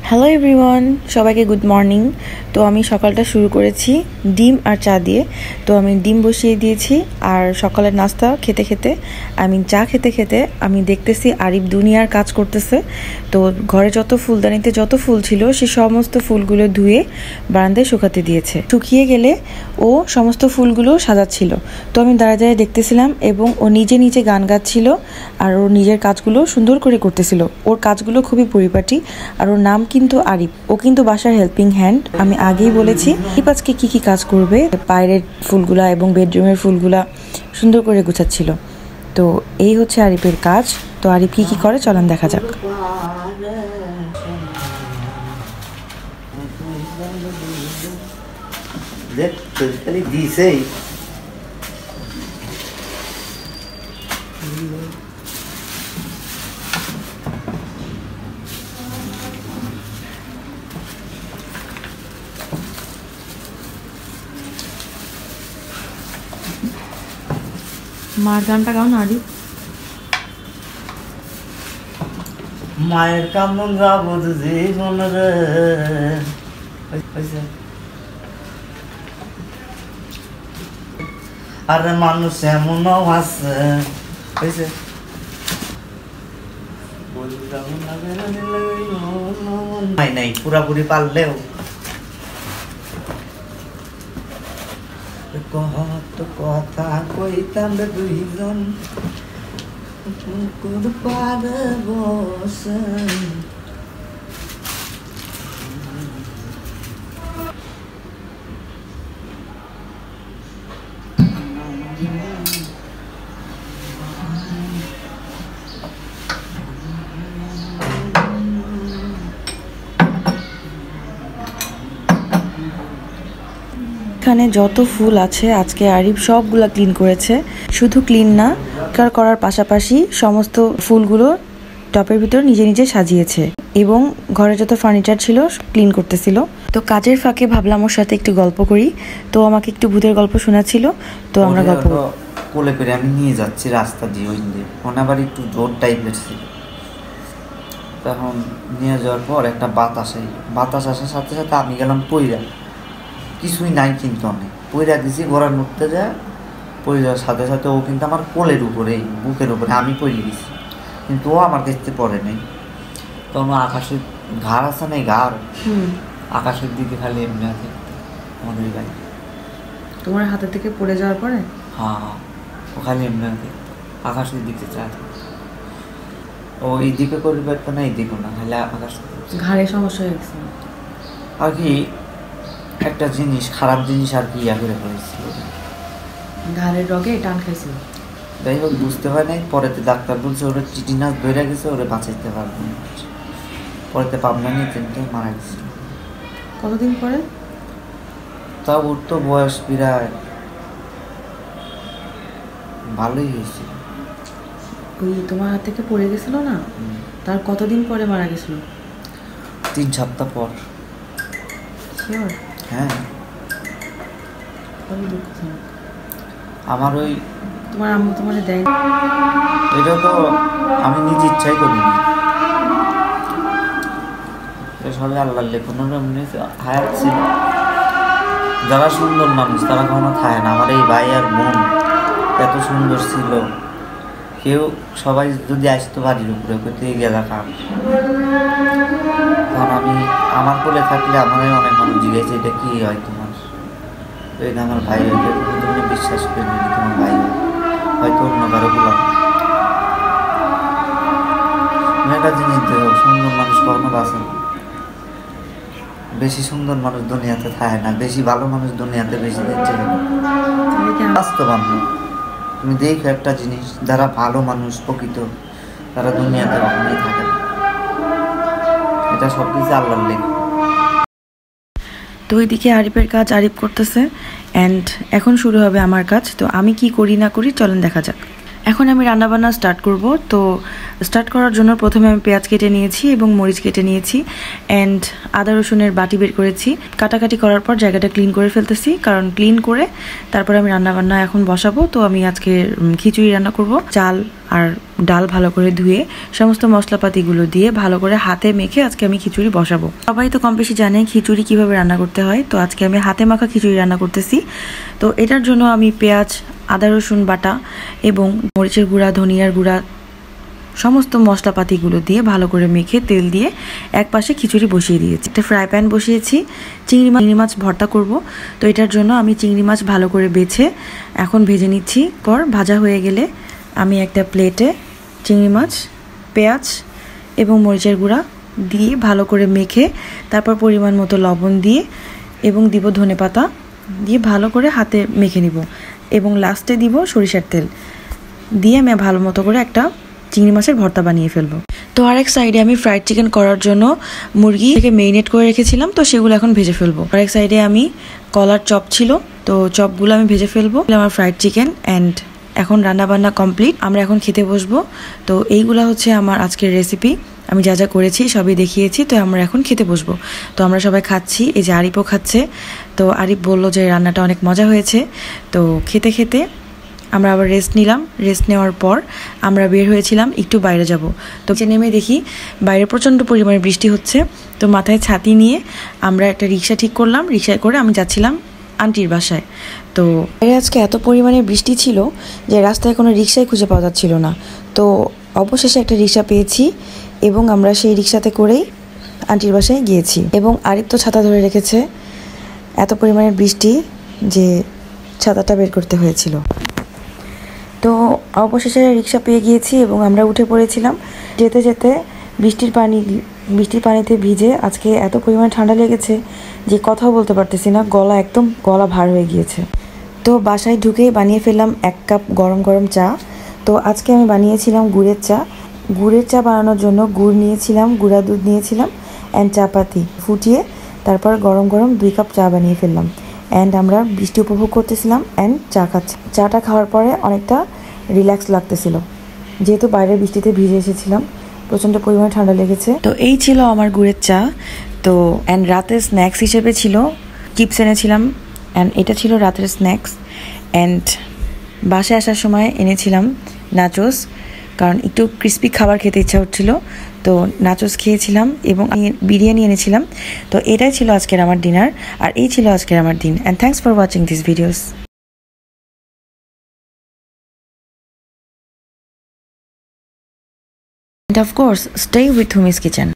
Hello everyone, সবাইকে good morning. তো আমি সকালটা শুরু করেছি ডিম আর চা দিয়ে। তো আমি ডিম বসিয়ে দিয়েছি আর সকালের নাস্তা খেতে খেতে চা খেতে খেতে আমি দেখতেছি আরিফ দুনিয়ার কাজ করতেছে। তো ঘরে যত ফুলদানিতে যত ফুল ছিল সে সমস্ত ফুলগুলো ধুয়ে বারান্দায় শুকাতে দিয়েছে। শুকিয়ে গেলে ও সমস্ত ফুলগুলো সাজাচ্ছিল। তো আমি দাঁড়ায় দাঁড়ায় দেখতেছিলাম এবং ও নিজে নিজে গান গাচ্ছিল আর ওর নিজের কাজগুলো সুন্দর করে করতেছিল। ওর কাজগুলো খুবই পরিপাটি আর ওর নাম কিন্তু আরিফ। ও কিন্তু বাসার হেল্পিং হ্যান্ড। আমি আগেই বলেছি আরিফ আজকে কি কাজ করবে। বাইরের ফুলগুলা এবং বেডরুমের ফুলগুলা সুন্দর করে গুছাচ্ছিল। তো এই হচ্ছে আরিফের কাজ। তো আরিফ কি করে চলেন দেখা যাক। মার গানটা গাও না আরিফ। মায়ের কামন যাবো জীবন রে। আরে মানুষ এমনও আছে নাই পুরাপুরি পারলেও কত কথা কইতাম রে দুইজন পারে বসে। এখানে যত ফুল আছে আজকে আরিফ সবগুলা ক্লিন করেছে। শুধু ক্লিন না, করার পাশাপাশি সমস্ত ফুলগুলো টপের ভিতর নিজে নিজে সাজিয়েছে এবং ঘরে যত ফার্নিচার ছিল ক্লিন করতেছিল। তো কাজের ফাঁকে ভাবলাম ওর সাথে একটু গল্প করি। তো আমাকে একটু ভূতের গল্প শোনাচ্ছিল। তো আমরা গল্প কোলে করে আমি নিয়ে যাচ্ছি রাস্তা দিয়ে, ওই দিয়ে ওখানে আবার একটু জোর টাইপের ছিল। তখন নিয়ে যাওয়ার পর একটা বাতাস আসার সাথে সাথে আমি গেলাম পইরা। কিছুই নাই কিন্তু অনেক পইরা দিছি ঘোড়ার মধ্যে যা পড়ে যাওয়ার সাথে সাথে ও কিন্তু আমার কোলের উপরেই বুকের উপরে আমি পড়ে গেছি, কিন্তু ও আমার দেখতে পড়ে নাই। তখন আকাশের ঘাড় আছে না, ঘাড় আকাশের দিকে খালি এমনি আছে আমাদের ভাই। তোমার হাতে থেকে পড়ে যাওয়ার পরে হ্যাঁ ও খালি এমনি আছে আকাশের দিকে চায়। ও এই দিকে করবে পারতো না, এই দিকে না, খালি আকাশ ঘাড়ে সমস্যা হয়ে গেছে আর কি। একটা জিনিস খারাপ জিনিস আর কি ইয়া করে ফেলেছিল, ঘাড়ের রগে টান খাইছিল। যাই হোক বুঝতে পারে নাই। পরেতে ডাক্তার বলছে ওরা টিটিনাস ধরে গেছে, ওরা বাঁচাইতে পারবে না। পরেতে পাবনা নিয়ে কিন্তু মারা গেছিল। কতদিন পরে? তা ওর তো বয়স প্রায় ভালোই হয়েছিল। ওই তোমার হাত থেকে পড়ে গেছিল না, তার কতদিন পরে মারা গেছিল? 3 সপ্তাহ পর। হ্যাঁ আমার ওই তোমার আম্মু তোমার দেয় এটা তো আমি নিজে ইচ্ছাই করিনি, সবাই আল্লাহর লেখনের এমনি হায়াত ছিল। যারা সুন্দর মানুষ তারা কখনো খায় না। আমার এই ভাই আর বোন এত সুন্দর ছিল, কেউ সবাই যদি আসতো বাড়ির উপরে কোথায় গেলা খান। তখন আমি আমার কোলে থাকলে আমার অনেক মানুষ জিজ্ঞাসা এটা কি হয় তোমার, এটা আমার ভাই হইলে তুমি বিশ্বাস করে নিলি তোমার ভাই হয়তো অন্য কারো বললাম। একটা জিনিস দেখো, সুন্দর মানুষ কখনো বাঁচে না। বেশি সুন্দর মানুষ দুনিয়াতে থাকে না, বেশি ভালো মানুষ দুনিয়াতে বেশি দিন চলে না। বাস্তবান না। তুমি দেখো একটা জিনিস, যারা ভালো মানুষ প্রকৃত তারা দুনিয়াতে কখনোই থাকে না। এটা সব কিছু আল্লাহর লেখা। তো এদিকে আরিফের কাজ আরিফ করতেছে অ্যান্ড এখন শুরু হবে আমার কাজ। তো আমি কি করি না করি চলেন দেখা যাক। এখন আমি রান্নাবান্না স্টার্ট করব। তো স্টার্ট করার জন্য প্রথমে আমি পেঁয়াজ কেটে নিয়েছি এবং মরিচ কেটে নিয়েছি অ্যান্ড আদা রসুনের বাটি বের করেছি। কাটাকাটি করার পর জায়গাটা ক্লিন করে ফেলতেছি, কারণ ক্লিন করে তারপর আমি রান্নাবান্না এখন বসাবো। তো আমি আজকে খিচুড়ি রান্না করব। চাল আর ডাল ভালো করে ধুয়ে সমস্ত মশলাপাতিগুলো দিয়ে ভালো করে হাতে মেখে আজকে আমি খিচুড়ি বসাবো। সবাই তো কম বেশি জানে খিচুড়ি কিভাবে রান্না করতে হয়, তো আজকে আমি হাতে মাখা খিচুড়ি রান্না করতেছি। তো এটার জন্য আমি পেঁয়াজ, আদা রসুন বাটা এবং মরিচের গুঁড়া, ধনিয়ার গুঁড়া সমস্ত মশলাপাতিগুলো দিয়ে ভালো করে মেখে তেল দিয়ে এক পাশে খিচুড়ি বসিয়ে দিয়েছি। একটা ফ্রাই প্যান বসিয়েছি, চিংড়ি মাছ ভর্তা করব। তো এটার জন্য আমি চিংড়ি মাছ ভালো করে বেছে এখন ভেজে নিচ্ছি। পর ভাজা হয়ে গেলে আমি একটা প্লেটে চিংড়ি মাছ, পেঁয়াজ এবং মরিচের গুঁড়া দিয়ে ভালো করে মেখে তারপর পরিমাণ মতো লবণ দিয়ে এবং দিব ধনেপাতা দিয়ে ভালো করে হাতে মেখে নিব এবং লাস্টে দিব সরিষার তেল দিয়ে আমি ভালো মতো করে একটা চিংড়ি মাছের ভর্তা বানিয়ে ফেলবো। তো আরেক সাইডে আমি ফ্রাইড চিকেন করার জন্য মুরগি থেকে মেরিনেট করে রেখেছিলাম, তো সেগুলো এখন ভেজে ফেলবো। আরেক সাইডে আমি কলার চপ ছিল, তো চপগুলো আমি ভেজে ফেলবো। আমার ফ্রাইড চিকেন অ্যান্ড এখন রান্নাবান্না কমপ্লিট, আমরা এখন খেতে বসবো। তো এইগুলা হচ্ছে আমার আজকের রেসিপি, আমি যা যা করেছি সবই দেখিয়েছি। তো আমরা এখন খেতে বসবো। তো আমরা সবাই খাচ্ছি, এই যে আরিফও খাচ্ছে। তো আরিফ বললো যে রান্নাটা অনেক মজা হয়েছে। তো খেতে খেতে আমরা আবার রেস্ট নিলাম। রেস্ট নেওয়ার পর আমরা বের হয়েছিলাম একটু বাইরে যাব। তো নেমে দেখি বাইরে প্রচণ্ড পরিমাণে বৃষ্টি হচ্ছে। তো মাথায় ছাতি নিয়ে আমরা একটা রিক্সা ঠিক করলাম, রিক্সায় করে আমি যাচ্ছিলাম আন্টির বাসায়। তো আজকে এত পরিমাণে বৃষ্টি ছিল যে রাস্তায় কোনো রিক্সাই খুঁজে পাওয়া যাচ্ছিল না। তো অবশেষে একটা রিক্সা পেয়েছি এবং আমরা সেই রিক্সাতে করেই আন্টির বাসায় গিয়েছি। এবং আরিফ তো ছাতা ধরে রেখেছে, এত পরিমাণে বৃষ্টি যে ছাতাটা বের করতে হয়েছিল। তো অবশেষে রিক্সা পেয়ে গিয়েছি এবং আমরা উঠে পড়েছিলাম। যেতে যেতে বৃষ্টির পানিতে ভিজে আজকে এত পরিমাণে ঠান্ডা লেগেছে যে কথাও বলতে পারতেছি না, গলা ভার হয়ে গিয়েছে। তো বাসায় ঢুকেই বানিয়ে ফেললাম 1 কাপ গরম গরম চা। তো আজকে আমি বানিয়েছিলাম গুড়ের চা। গুড়ের চা বানানোর জন্য গুড় নিয়েছিলাম, গুঁড়া দুধ নিয়েছিলাম অ্যান্ড চাপাতি ফুটিয়ে তারপর গরম গরম 2 কাপ চা বানিয়ে ফেললাম। অ্যান্ড আমরা বৃষ্টি উপভোগ করতেছিলাম অ্যান্ড চা খাচ্ছি। চাটা খাওয়ার পরে অনেকটা রিল্যাক্স লাগতেছিল, যেহেতু বাইরে বৃষ্টিতে ভিজে এসেছিলাম, প্রচণ্ড পরিমাণে ঠান্ডা লেগেছে। তো এই ছিল আমার গুড়ের চা। তো অ্যান্ড রাতের স্ন্যাক্স হিসেবে ছিল চিপস এনেছিলাম, অ্যান্ড এটা ছিল রাতের স্ন্যাক্স। অ্যান্ড বাসায় আসার সময় এনেছিলাম নাচোস, কারণ একটু ক্রিস্পি খাবার খেতে ইচ্ছা হচ্ছিল। তো নাচোস খেয়েছিলাম এবং আমি বিরিয়ানি এনেছিলাম। তো এটাই ছিল আজকের আমার ডিনার, আর এই ছিল আজকের আমার দিন। And thanks for watching this videos. And of course, stay with Humi's Kitchen.